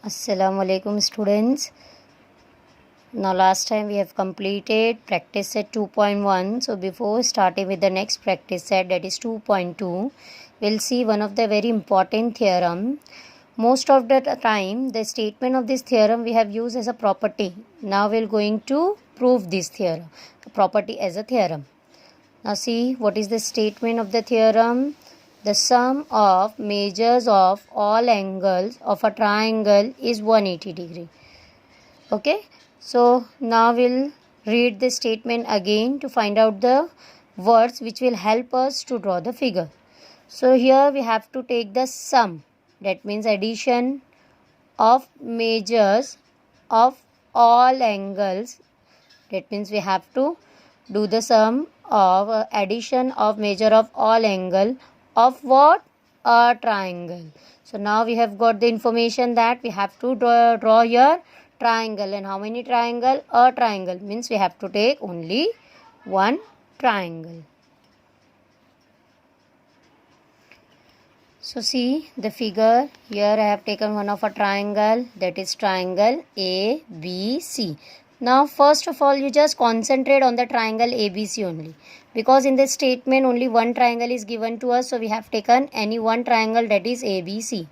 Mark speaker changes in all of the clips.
Speaker 1: Assalamu alaikum students. Now last time we have completed practice set 2.1. So before starting with the next practice set, that is 2.2, we'll see one of the very important theorem. Most of the time the statement of this theorem we have used as a property. Now we're going to prove this theorem, property as a theorem. Now see what is the statement of the theorem. The sum of measures of all angles of a triangle is 180 degree. Okay, so now we'll read the statement again to find out the words which will help us to draw the figure. So here we have to take the sum, that means addition of measures of all angles. That means we have to do the sum of addition of measure of all angle of what? A triangle. So now we have got the information that we have to draw here triangle. And how many triangle? A triangle means we have to take only one triangle. So see the figure. Here I have taken one of a triangle, that is triangle ABC. Now first of all you just concentrate on the triangle ABC only, because in this statement only one triangle is given to us, so we have taken any one triangle, that is ABC.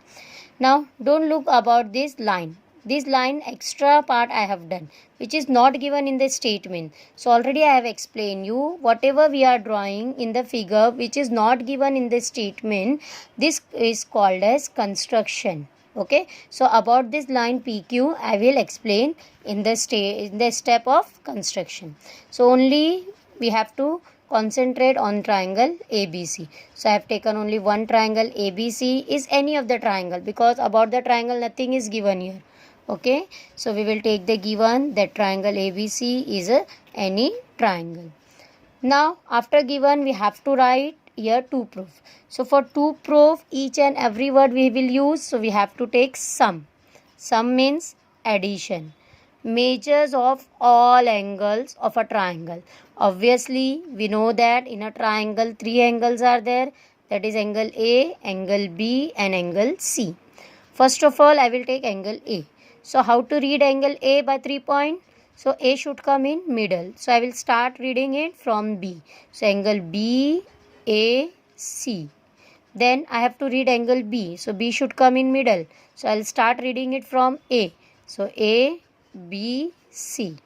Speaker 1: Now don't look about this line. This line extra part I have done, which is not given in the statement. So already I have explained you, whatever we are drawing in the figure which is not given in the statement, this is called as construction. Okay, so about this line PQ I will explain in the step of construction. So only we have to concentrate on triangle ABC. So I have taken only one triangle. ABC is any of the triangle, because about the triangle nothing is given here. Okay, so we will take the given that triangle ABC is any triangle. Now after given we have to write here to prove. So for to prove each and every word we will use, so we have to take sum. Sum means addition. Measures of all angles of a triangle. Obviously we know that in a triangle three angles are there, that is angle A, angle B and angle C. First of all I will take angle A. So how to read angle A by 3 points? So A should come in middle. So I will start reading it from B. So angle B, A, C. Then I have to read angle B. So B should come in middle. So I will start reading it from A. So A, B, C.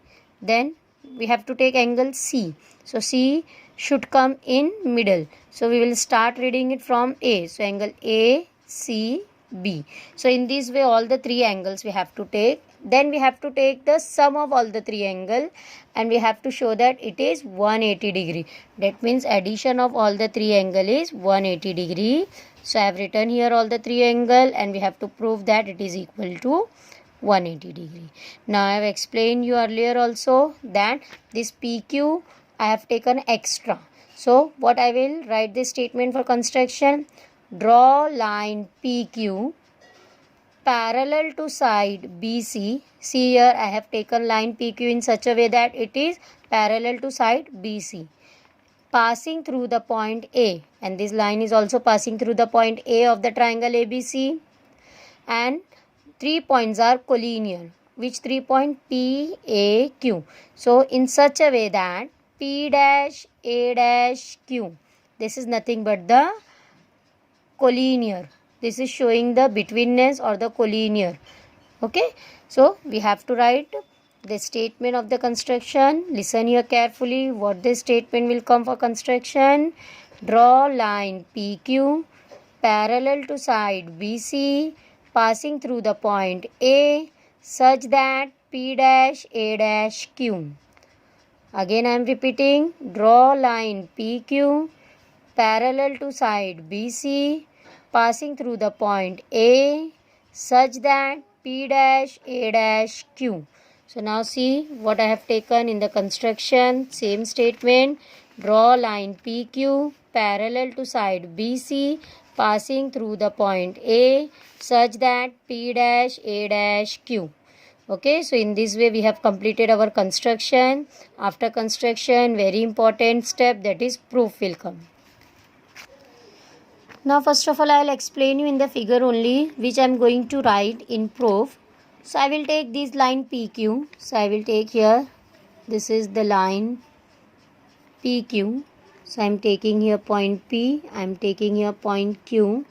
Speaker 1: Then we have to take angle C. So C should come in middle. So we will start reading it from A. So angle A, C, B. So in this way all the three angles we have to take. Then we have to take the sum of all the three angles and we have to show that it is 180 degree. That means addition of all the three angle is 180 degree. So I have written here all the three angle and we have to prove that it is equal to 180 degree. Now I have explained you earlier also that this PQ I have taken extra. So what I will write this statement for construction. Draw line PQ parallel to side BC. See here I have taken line PQ in such a way that it is parallel to side BC, passing through the point A, and this line is also passing through the point A of the triangle ABC, and 3 points are collinear. Which 3 point? P, A, Q. So in such a way that P dash, A dash, Q, this is nothing but the collinear. This is showing the betweenness or the collinear. Okay, so we have to write the statement of the construction. Listen here carefully what the statement will come for construction. Draw line PQ parallel to side BC passing through the point A such that P dash, A dash, Q. Again I am repeating. Draw line PQ parallel to side BC passing through the point A such that P dash, A dash, Q. So now see what I have taken in the construction. Same statement. Draw line PQ parallel to side BC passing through the point A such that P dash, A dash, Q. Okay, so in this way we have completed our construction. After construction, very important step, that is proof will come. Now first of all I will explain you in the figure only, which I am going to write in proof. So I will take this line PQ. So I will take here, this is the line PQ. So I am taking here point P, I am taking here point Q,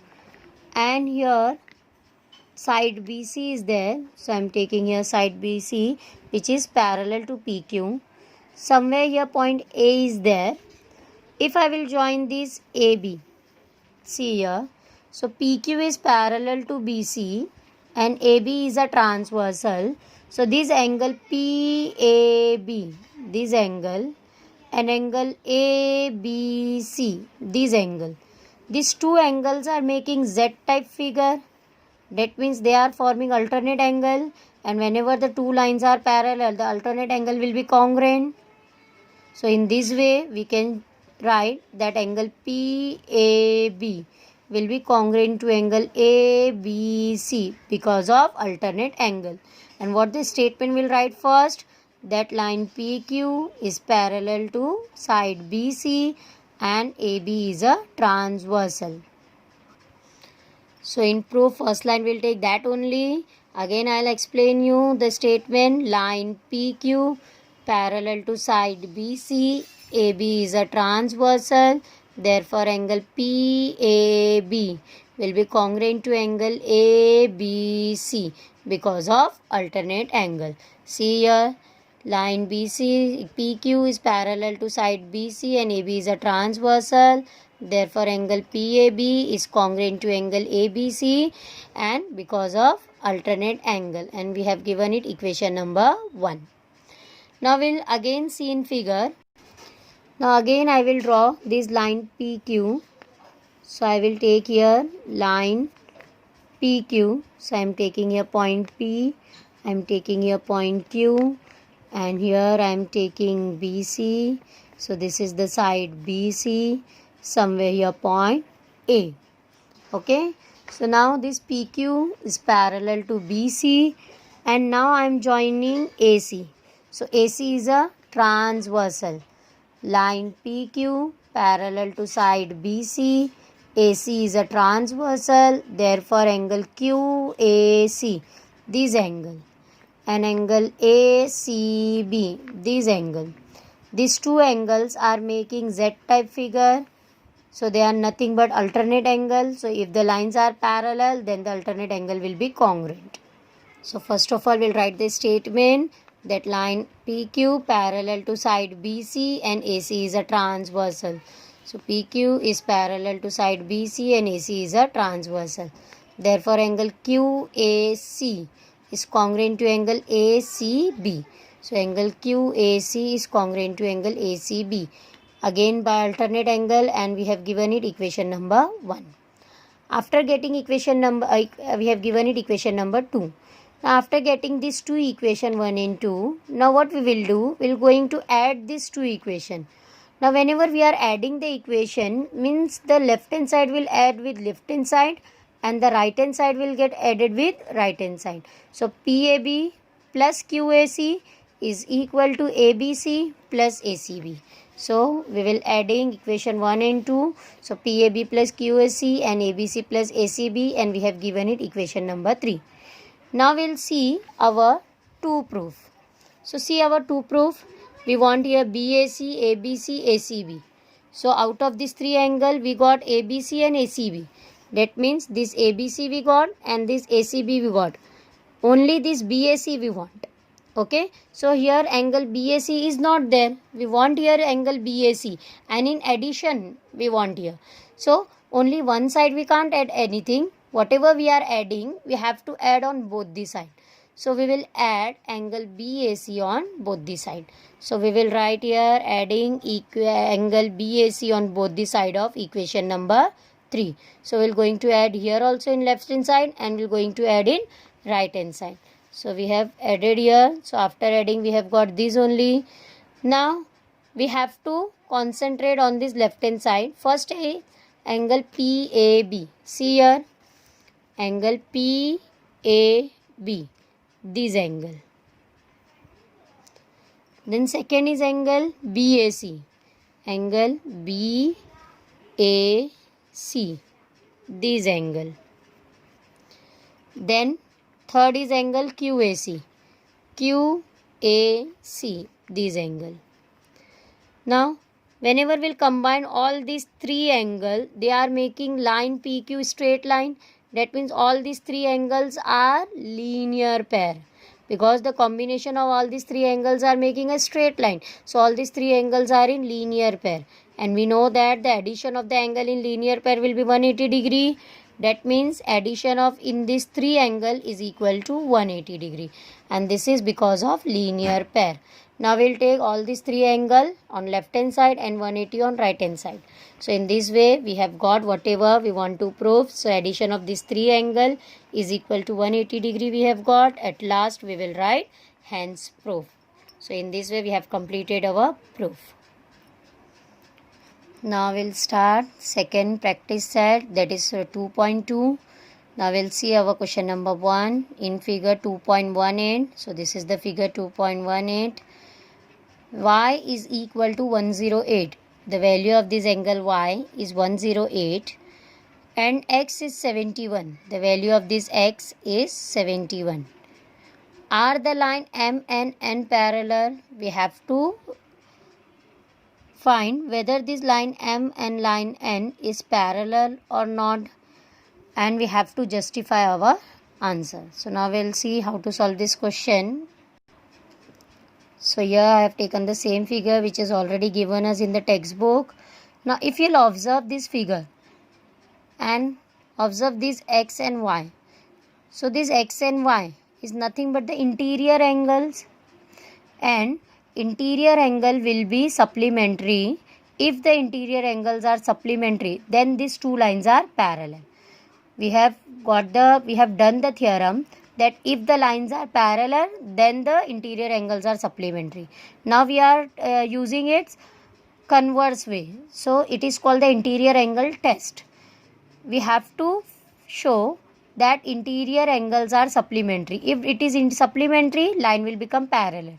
Speaker 1: and here side BC is there. So I am taking here side BC, which is parallel to PQ. Somewhere here point A is there. If I will join this AB, see here, so PQ is parallel to BC and AB is a transversal. So this angle PAB, this angle, and angle ABC, this angle. These two angles are making Z-type figure. That means they are forming alternate angle, and whenever the two lines are parallel, the alternate angle will be congruent. So in this way, we can write that angle PAB will be congruent to angle ABC because of alternate angle. And what this statement will write first? That line PQ is parallel to side BC and AB is a transversal. So in proof, first line will take that only. Again I'll explain you the statement. Line PQ parallel to side BC, AB is a transversal. Therefore angle PAB will be congruent to angle ABC because of alternate angle. See here, line PQ is parallel to side BC and AB is a transversal. Therefore angle PAB is congruent to angle ABC and because of alternate angle, and we have given it equation number 1. Now we'll again see in figure. Now again I will draw this line PQ. So I will take here line PQ. So I am taking here point P, I am taking here point Q, and here I am taking BC. So this is the side BC, somewhere here point A. Okay, so now this PQ is parallel to BC, and now I am joining AC. So AC is a transversal. Line PQ parallel to side BC, AC is a transversal. Therefore angle QAC, this angle, and angle ACB, this angle. These two angles are making Z-type figure. So they are nothing but alternate angle. So if the lines are parallel, then the alternate angle will be congruent. So first of all, we'll write this statement that line PQ parallel to side BC and AC is a transversal. So PQ is parallel to side BC and AC is a transversal. Therefore angle QAC is congruent to angle ACB. So angle QAC is congruent to angle ACB. Again by alternate angle, and we have given it equation number 1. After getting equation number, we have given it equation number 2. Now after getting these two equation 1 and 2, now what we will do, we are going to add these two equation. Now whenever we are adding the equation, means the left hand side will add with left hand side and the right hand side will get added with right hand side. So PAB plus QAC is equal to ABC plus ACB. So we will adding equation 1 and 2. So PAB plus QAC and ABC plus ACB, and we have given it equation number 3. Now we'll see our 2 proof. So see our 2 proof. We want here BAC, ABC, ACB. So out of this 3 angle, we got ABC and ACB. That means this ABC we got and this ACB we got. Only this BAC we want. Okay, so here angle BAC is not there. We want here angle BAC, and in addition we want here. So only one side we can't add anything. Whatever we are adding, we have to add on both the side. So we will add angle BAC on both the side. So we will write here adding angle BAC on both the side of equation number 3. So we are going to add here also in left hand side, and we are going to add in right hand side. So we have added here. So after adding, we have got this only. Now we have to concentrate on this left hand side. First angle PAB. See here, angle PAB, this angle. Then second is angle BAC, angle BAC, this angle. Then Third is angle QAC. QAC, this angle. Now, whenever we'll combine all these three angles, they are making line PQ straight line. That means all these three angles are linear pair. Because the combination of all these three angles are making a straight line. So, all these three angles are in linear pair. And we know that the addition of the angle in linear pair will be 180 degree. That means addition of in this three angle is equal to 180 degree. And this is because of linear pair. Now we'll take all these three angle on left hand side and 180 on right hand side. So in this way we have got whatever we want to prove. So addition of this three angle is equal to 180 degree we have got. At last we will write hence proof. So in this way we have completed our proof. Now we'll start second practice set, that is 2.2. Now we'll see our question number 1 in figure 2.18. So this is the figure 2.18. Y is equal to 108. The value of this angle Y is 108 and X is 71. The value of this X is 71. Are the line M and N parallel? We have to find whether this line M and line N is parallel or not, and we have to justify our answer. So now we'll see how to solve this question. So here I have taken the same figure which is already given us in the textbook. Now if you'll observe this figure and observe these X and Y. So this X and Y is nothing but the interior angles, and interior angle will be supplementary. If the interior angles are supplementary, then these two lines are parallel. We have done the theorem that if the lines are parallel, then the interior angles are supplementary. Now we are using its converse way. So it is called the interior angle test. We have to show that interior angles are supplementary. If it is in supplementary, line will become parallel.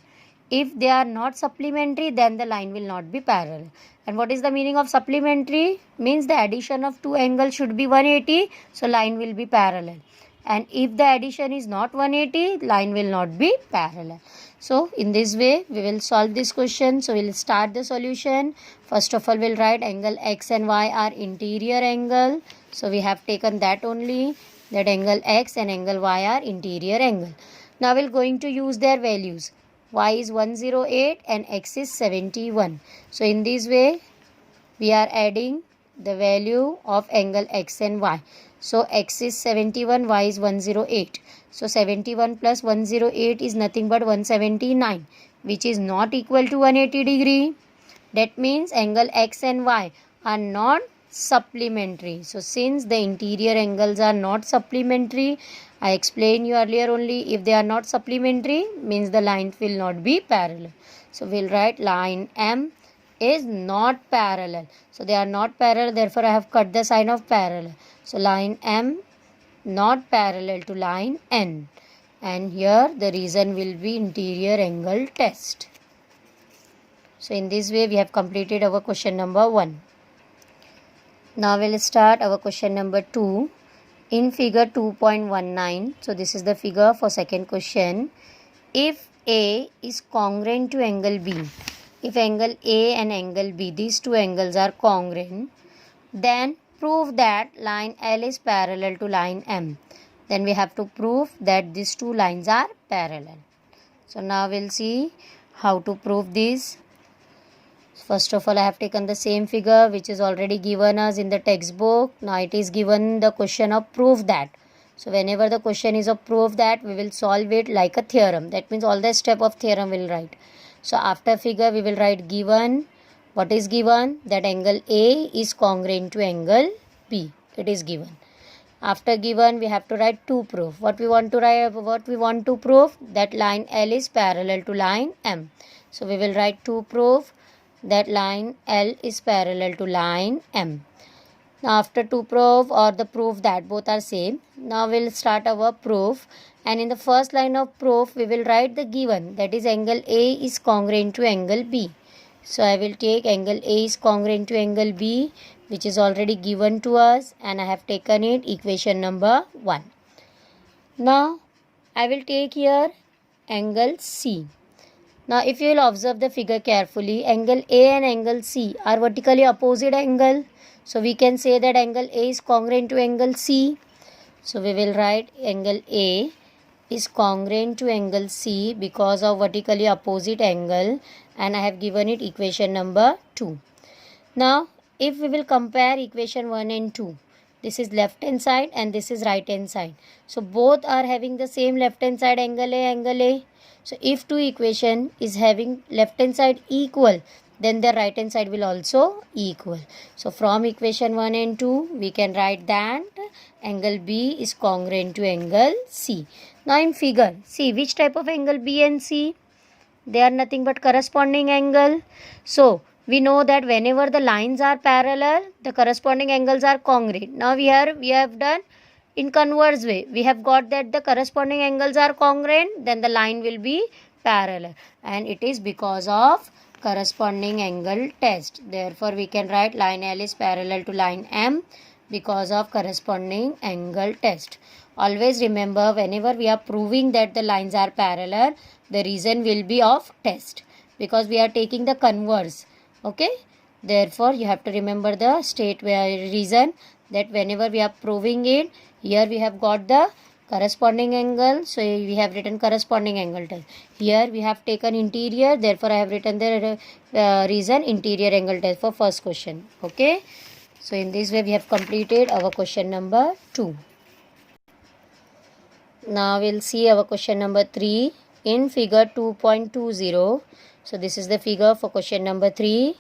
Speaker 1: If they are not supplementary, then the line will not be parallel. And what is the meaning of supplementary? Means the addition of two angles should be 180, so line will be parallel. And if the addition is not 180, line will not be parallel. So in this way we will solve this question. So we will start the solution. First of all we will write angle X and Y are interior angle. So we have taken that only, that angle X and angle Y are interior angle. Now we are going to use their values. Y is 108 and X is 71. So in this way we are adding the value of angle X and Y. So X is 71, Y is 108. So 71 plus 108 is nothing but 179, which is not equal to 180 degree. That means angle X and Y are not supplementary. So since the interior angles are not supplementary, I explained you earlier only, if they are not supplementary means the line will not be parallel. So we'll write line M is not parallel. So they are not parallel, therefore I have cut the sign of parallel. So line M not parallel to line N, and here the reason will be interior angle test. So in this way we have completed our question number 1. Now we'll start our question number 2 in figure 2.19. So this is the figure for second question. If A is congruent to angle B, if angle A and angle B, these two angles are congruent, then prove that line L is parallel to line M. Then we have to prove that these two lines are parallel. So now we'll see how to prove this. First of all, I have taken the same figure which is already given us in the textbook. Now it is given the question of prove that. So whenever the question is of prove that, we will solve it like a theorem. That means all the step of theorem will write. So after figure we will write given. What is given? That angle A is congruent to angle B. It is given. After given we have to write to prove. What we want to prove? That line L is parallel to line M. So we will write to prove that line L is parallel to line M. Now after to prove or the proof that, both are same. Now we'll start our proof, and in the first line of proof we will write the given, that is angle A is congruent to angle B. So I will take angle A is congruent to angle B, which is already given to us, and I have taken it equation number 1. Now I will take here angle C. Now if you will observe the figure carefully, angle A and angle C are vertically opposite angle. So we can say that angle A is congruent to angle C. So we will write angle A is congruent to angle C because of vertically opposite angle, and I have given it equation number 2. Now if we will compare equation 1 and 2, this is left hand side and this is right hand side. So both are having the same left hand side angle A, angle A. So if two equation is having left hand side equal, then the right hand side will also equal. So from equation 1 and 2 we can write that angle B is congruent to angle C. Now in figure, see which type of angle B and C? They are nothing but corresponding angle. So we know that whenever the lines are parallel, the corresponding angles are congruent. Now we have done in converse way. We have got that the corresponding angles are congruent, then the line will be parallel, and it is because of corresponding angle test. Therefore we can write line L is parallel to line M because of corresponding angle test. Always remember, whenever we are proving that the lines are parallel, the reason will be of test because we are taking the converse. Okay, therefore you have to remember the reason that whenever we are proving it, here we have got the corresponding angle, so we have written corresponding angle test. Here we have taken interior, therefore I have written the reason interior angle test for first question. Okay, so in this way we have completed our question number 2. Now we'll see our question number 3 in figure 2.20. So this is the figure for question number 3.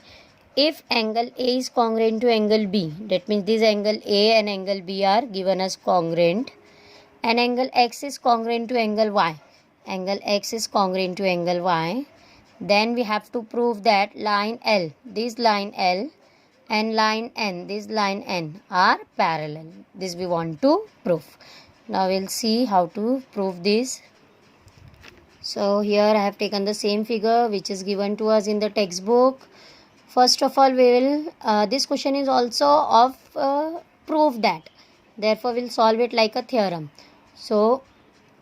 Speaker 1: If angle A is congruent to angle B, that means this angle A and angle B are given as congruent, and angle X is congruent to angle Y, angle X is congruent to angle Y, then we have to prove that line L, this line L, and line N, this line N are parallel. This we want to prove. Now we'll see how to prove this. So here I have taken the same figure which is given to us in the textbook. First of all, we will this question is also of proof that. Therefore we'll solve it like a theorem. So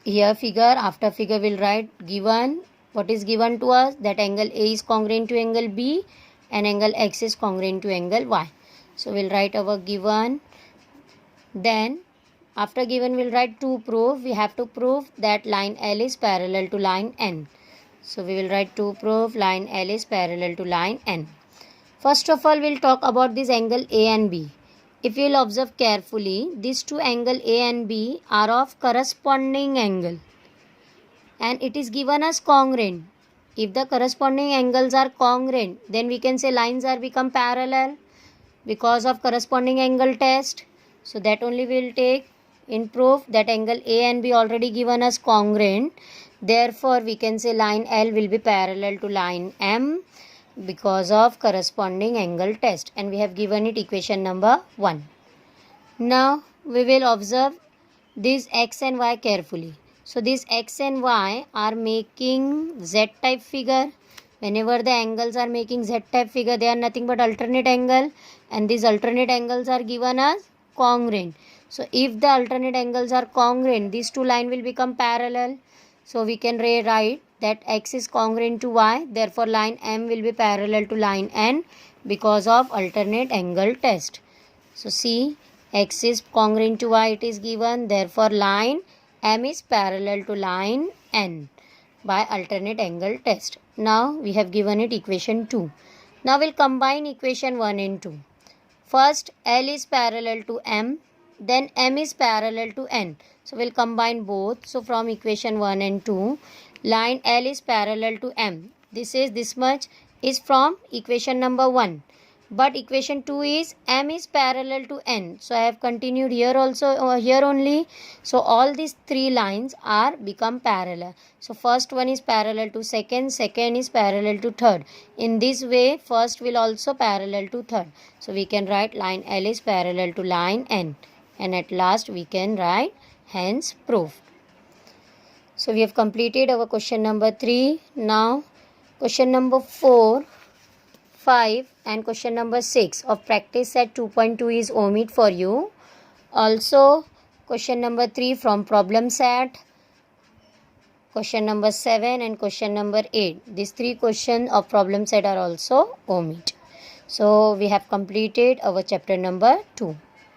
Speaker 1: here figure, after figure we'll write given, what is given to us, that angle A is congruent to angle B and angle X is congruent to angle Y. So we'll write our given. Then after given we'll write to prove. We have to prove that line L is parallel to line N. So we will write to prove line L is parallel to line N. First of all, we'll talk about this angle A and B. If you will observe carefully, these two angle A and B are of corresponding angle, and it is given as congruent. If the corresponding angles are congruent, then we can say lines are become parallel because of corresponding angle test. So that only we will take in proof that angle A and B already given as congruent. Therefore we can say line L will be parallel to line M because of corresponding angle test, and we have given it equation number 1. Now we will observe this X and Y carefully. So this X and Y are making Z type figure. Whenever the angles are making Z type figure, they are nothing but alternate angle, and these alternate angles are given as congruent. So if the alternate angles are congruent, these two lines will become parallel. So we can write that X is congruent to Y, therefore line M will be parallel to line N because of alternate angle test. So see, X is congruent to Y, it is given, therefore line M is parallel to line N by alternate angle test. Now we have given it equation 2. Now we'll combine equation 1 and 2. First L is parallel to M, then M is parallel to N. So we'll combine both. So from equation 1 and 2, line L is parallel to M. This much is from equation number 1. But equation 2 is M is parallel to N. So I have continued here also, here only. So all these three lines are become parallel. So first one is parallel to second, second is parallel to third. In this way, first will also parallel to third. So we can write line L is parallel to line N. And at last we can write hence proof. So we have completed our question number 3. Now question number 4, 5 and question number 6 of practice set 2.2 is omit for you. Also question number 3 from problem set question number 7 and question number 8. These 3 questions of problem set are also omit. So we have completed our chapter number 2.